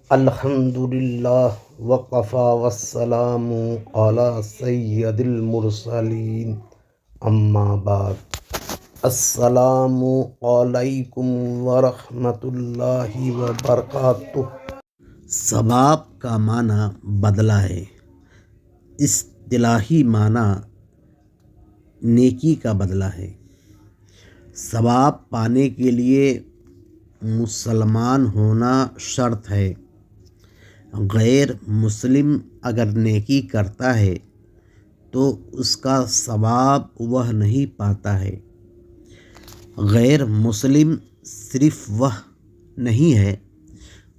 الحمدللہ وقفا والسلام علی سید المرسلین اما بعد السلام علیکم ورحمۃ اللہ وبرکاتہ۔ ثواب کا معنی بدلہ ہے۔ اصطلاحی معنی نیکی کا بدلہ ہے۔ ثواب پانے کے لیے مسلمان ہونا شرط ہے۔ غیر مسلم اگر نیکی کرتا ہے تو اس کا ثواب وہ نہیں پاتا ہے۔ غیر مسلم صرف وہ نہیں ہے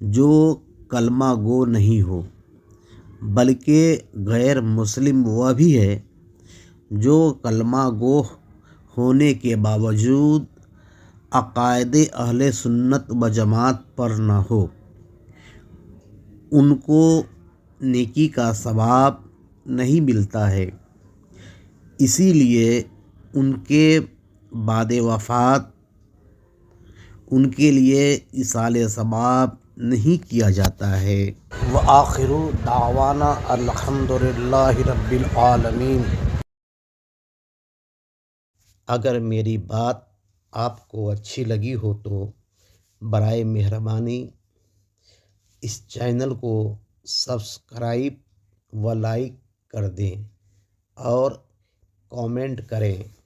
جو کلمہ گو نہیں ہو، بلکہ غیر مسلم وہ بھی ہے جو کلمہ گو ہونے کے باوجود عقائد اہل سنت و جماعت پر نہ ہو۔ ان کو نیکی کا ثواب نہیں ملتا ہے، اسی لیے ان کے بعد وفات ان کے لیے ایصال ثواب نہیں کیا جاتا ہے۔ وآخر دعوانا الحمدللہ رب العالمین۔ اگر میری بات آپ کو اچھی لگی ہو تو برائے مہربانی اس چینل کو سبسکرائب و لائک کر دیں اور کامنٹ کریں۔